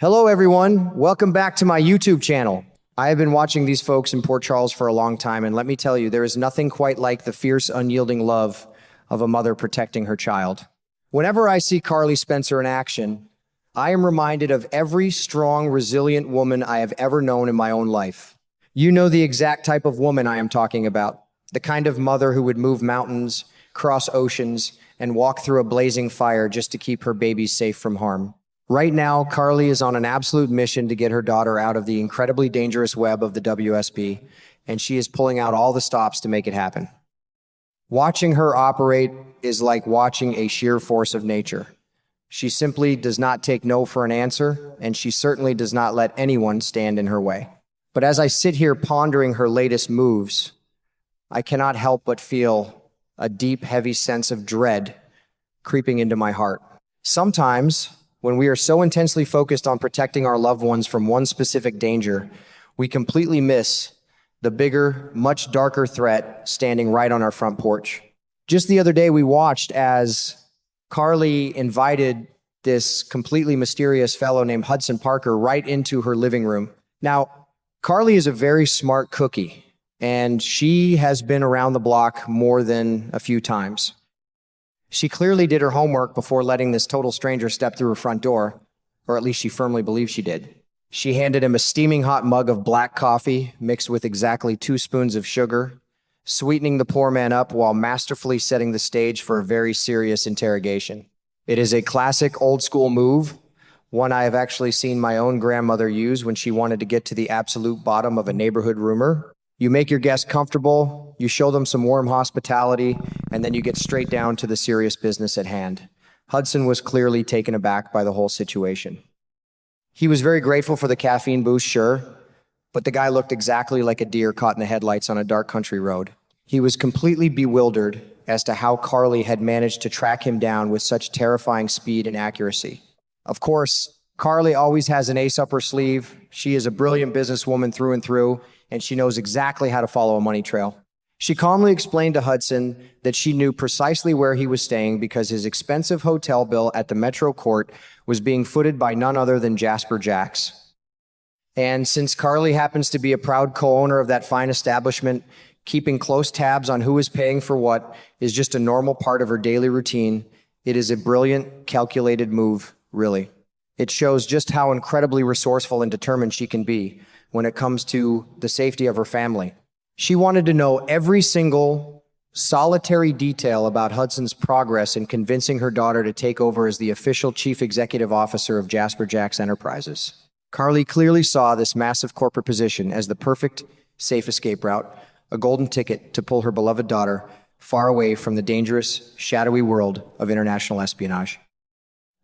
Hello, everyone. Welcome back to my YouTube channel. I have been watching these folks in Port Charles for a long time, and let me tell you, there is nothing quite like the fierce, unyielding love of a mother protecting her child. Whenever I see Carly Spencer in action, I am reminded of every strong, resilient woman I have ever known in my own life. You know the exact type of woman I am talking about, the kind of mother who would move mountains, cross oceans, and walk through a blazing fire just to keep her babies safe from harm. Right now, Carly is on an absolute mission to get her daughter out of the incredibly dangerous web of the WSB, and she is pulling out all the stops to make it happen. Watching her operate is like watching a sheer force of nature. She simply does not take no for an answer, and she certainly does not let anyone stand in her way. But as I sit here pondering her latest moves, I cannot help but feel a deep, heavy sense of dread creeping into my heart. Sometimes, when we are so intensely focused on protecting our loved ones from one specific danger, we completely miss the bigger, much darker threat standing right on our front porch. Just the other day, we watched as Carly invited this completely mysterious fellow named Hudson Parker right into her living room. Now, Carly is a very smart cookie, and she has been around the block more than a few times. She clearly did her homework before letting this total stranger step through her front door, or at least she firmly believes she did. She handed him a steaming hot mug of black coffee mixed with exactly 2 spoons of sugar, sweetening the poor man up while masterfully setting the stage for a very serious interrogation. It is a classic old school move, one I have actually seen my own grandmother use when she wanted to get to the absolute bottom of a neighborhood rumor. You make your guests comfortable, you show them some warm hospitality, and then you get straight down to the serious business at hand. Hudson was clearly taken aback by the whole situation. He was very grateful for the caffeine boost, sure, but the guy looked exactly like a deer caught in the headlights on a dark country road. He was completely bewildered as to how Carly had managed to track him down with such terrifying speed and accuracy. Of course, Carly always has an ace up her sleeve. She is a brilliant businesswoman through and through, and she knows exactly how to follow a money trail. She calmly explained to Hudson that she knew precisely where he was staying because his expensive hotel bill at the Metro Court was being footed by none other than Jasper Jacks. And since Carly happens to be a proud co-owner of that fine establishment, keeping close tabs on who is paying for what is just a normal part of her daily routine. It is a brilliant, calculated move, really. It shows just how incredibly resourceful and determined she can be when it comes to the safety of her family. She wanted to know every single solitary detail about Hudson's progress in convincing her daughter to take over as the official chief executive officer of Jasper Jacks Enterprises. Carly clearly saw this massive corporate position as the perfect, safe escape route, a golden ticket to pull her beloved daughter far away from the dangerous, shadowy world of international espionage.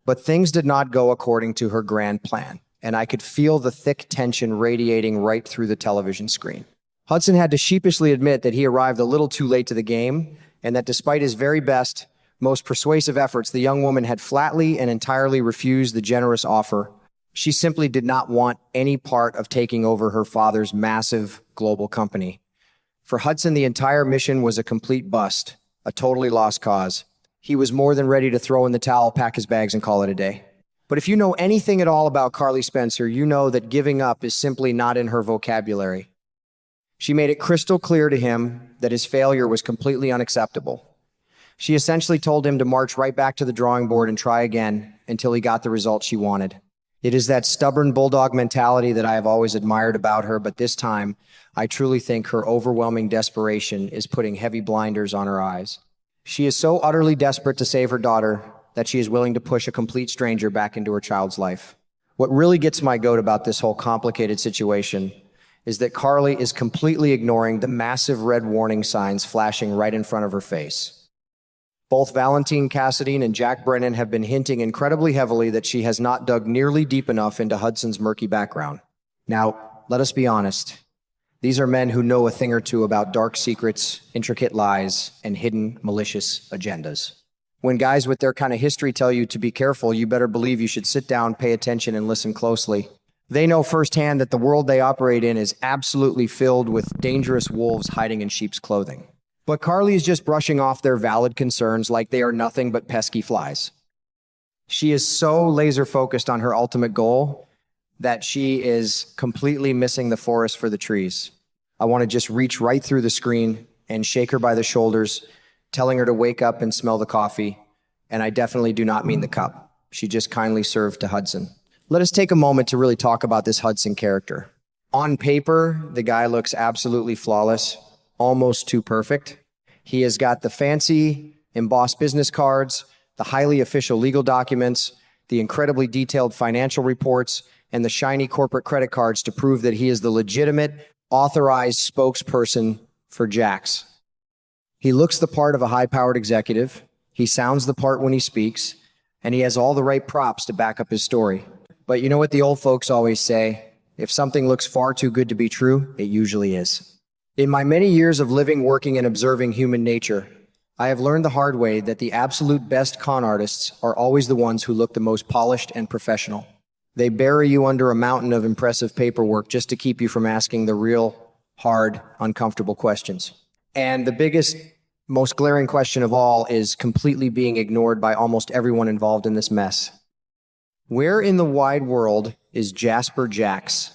But things did not go according to her grand plan, and I could feel the thick tension radiating right through the television screen. Hudson had to sheepishly admit that he arrived a little too late to the game, and that despite his very best, most persuasive efforts, the young woman had flatly and entirely refused the generous offer. She simply did not want any part of taking over her father's massive global company. For Hudson, the entire mission was a complete bust, a totally lost cause. He was more than ready to throw in the towel, pack his bags, and call it a day. But if you know anything at all about Carly Spencer, you know that giving up is simply not in her vocabulary. She made it crystal clear to him that his failure was completely unacceptable. She essentially told him to march right back to the drawing board and try again until he got the result she wanted. It is that stubborn bulldog mentality that I have always admired about her, but this time, I truly think her overwhelming desperation is putting heavy blinders on her eyes. She is so utterly desperate to save her daughter that she is willing to push a complete stranger back into her child's life. What really gets my goat about this whole complicated situation is that Carly is completely ignoring the massive red warning signs flashing right in front of her face. Both Valentine Cassadine and Jack Brennan have been hinting incredibly heavily that she has not dug nearly deep enough into Hudson's murky background. Now, let us be honest. These are men who know a thing or two about dark secrets, intricate lies, and hidden malicious agendas. When guys with their kind of history tell you to be careful, you better believe you should sit down, pay attention, and listen closely. They know firsthand that the world they operate in is absolutely filled with dangerous wolves hiding in sheep's clothing. But Carly is just brushing off their valid concerns like they are nothing but pesky flies. She is so laser focused on her ultimate goal that she is completely missing the forest for the trees. I want to just reach right through the screen and shake her by the shoulders, telling her to wake up and smell the coffee. And I definitely do not mean the cup. She just kindly served to Hudson. Let us take a moment to really talk about this Hudson character. On paper, the guy looks absolutely flawless, almost too perfect. He has got the fancy embossed business cards, the highly official legal documents, the incredibly detailed financial reports, and the shiny corporate credit cards to prove that he is the legitimate, authorized spokesperson for Jaxx. He looks the part of a high-powered executive, he sounds the part when he speaks, and he has all the right props to back up his story. But you know what the old folks always say? If something looks far too good to be true, it usually is. In my many years of living, working, and observing human nature, I have learned the hard way that the absolute best con artists are always the ones who look the most polished and professional. They bury you under a mountain of impressive paperwork just to keep you from asking the real, hard, uncomfortable questions. And the biggest, most glaring question of all is completely being ignored by almost everyone involved in this mess. Where in the wide world is Jasper Jaxx?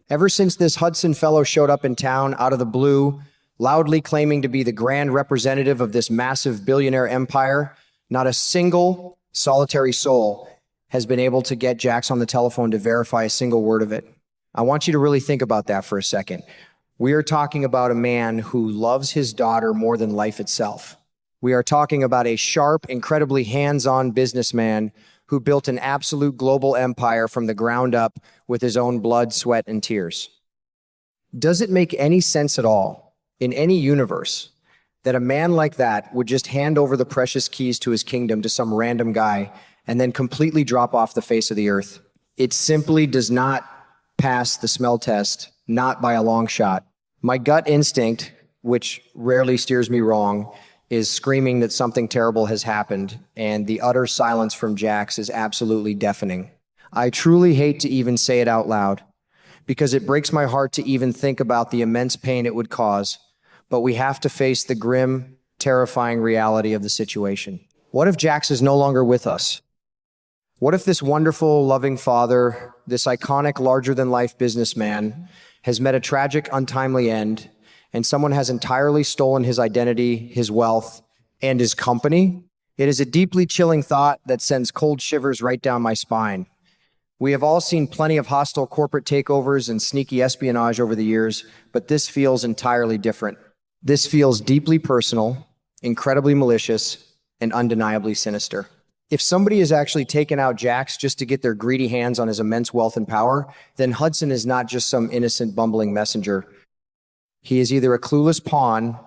Ever since this Hudson fellow showed up in town out of the blue, loudly claiming to be the grand representative of this massive billionaire empire, not a single solitary soul has been able to get Jaxx on the telephone to verify a single word of it. I want you to really think about that for a second. We are talking about a man who loves his daughter more than life itself. We are talking about a sharp, incredibly hands-on businessman who built an absolute global empire from the ground up with his own blood, sweat, and tears. Does it make any sense at all, in any universe, that a man like that would just hand over the precious keys to his kingdom to some random guy and then completely drop off the face of the earth? It simply does not pass the smell test, not by a long shot. My gut instinct, which rarely steers me wrong, is screaming that something terrible has happened, and the utter silence from Jaxx is absolutely deafening. I truly hate to even say it out loud, because it breaks my heart to even think about the immense pain it would cause, but we have to face the grim, terrifying reality of the situation. What if Jaxx is no longer with us? What if this wonderful, loving father, this iconic, larger-than-life businessman, has met a tragic, untimely end, and someone has entirely stolen his identity, his wealth, and his company? It is a deeply chilling thought that sends cold shivers right down my spine. We have all seen plenty of hostile corporate takeovers and sneaky espionage over the years, but this feels entirely different. This feels deeply personal, incredibly malicious, and undeniably sinister. If somebody has actually taken out Jaxx just to get their greedy hands on his immense wealth and power, then Hudson is not just some innocent, bumbling messenger. He is either a clueless pawn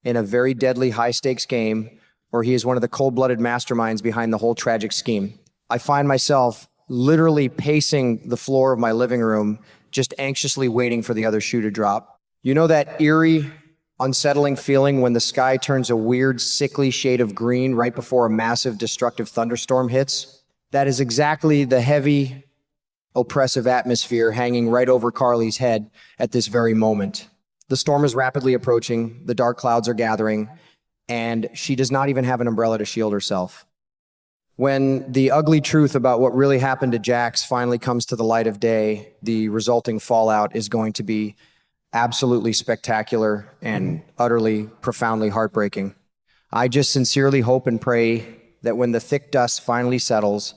in a very deadly, high-stakes game, or he is one of the cold-blooded masterminds behind the whole tragic scheme. I find myself literally pacing the floor of my living room, just anxiously waiting for the other shoe to drop. You know that eerie, unsettling feeling when the sky turns a weird, sickly shade of green right before a massive, destructive thunderstorm hits? That is exactly the heavy, oppressive atmosphere hanging right over Carly's head at this very moment. The storm is rapidly approaching, the dark clouds are gathering, and she does not even have an umbrella to shield herself. When the ugly truth about what really happened to Jaxx finally comes to the light of day, the resulting fallout is going to be absolutely spectacular and utterly, profoundly heartbreaking. I just sincerely hope and pray that when the thick dust finally settles,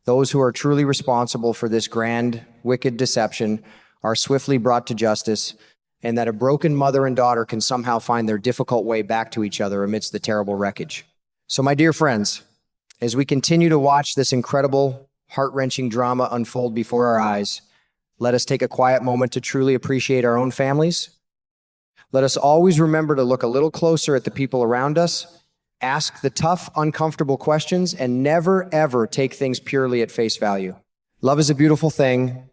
those who are truly responsible for this grand, wicked deception are swiftly brought to justice, and that a broken mother and daughter can somehow find their difficult way back to each other amidst the terrible wreckage. So, my dear friends, as we continue to watch this incredible, heart-wrenching drama unfold before our eyes, let us take a quiet moment to truly appreciate our own families. Let us always remember to look a little closer at the people around us, ask the tough, uncomfortable questions, and never, ever take things purely at face value. Love is a beautiful thing,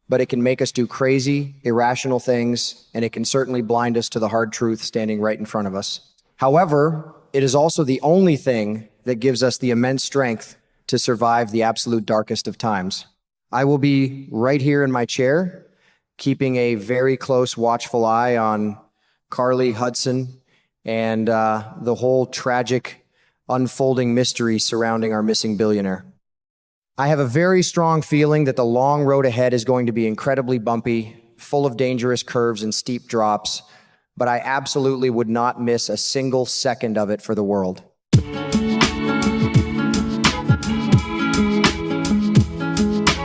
but it can make us do crazy, irrational things, and it can certainly blind us to the hard truth standing right in front of us. However, it is also the only thing that gives us the immense strength to survive the absolute darkest of times. I will be right here in my chair, keeping a very close, watchful eye on Carly, Hudson, and the whole tragic, unfolding mystery surrounding our missing billionaire. I have a very strong feeling that the long road ahead is going to be incredibly bumpy, full of dangerous curves and steep drops, but I absolutely would not miss a single second of it for the world.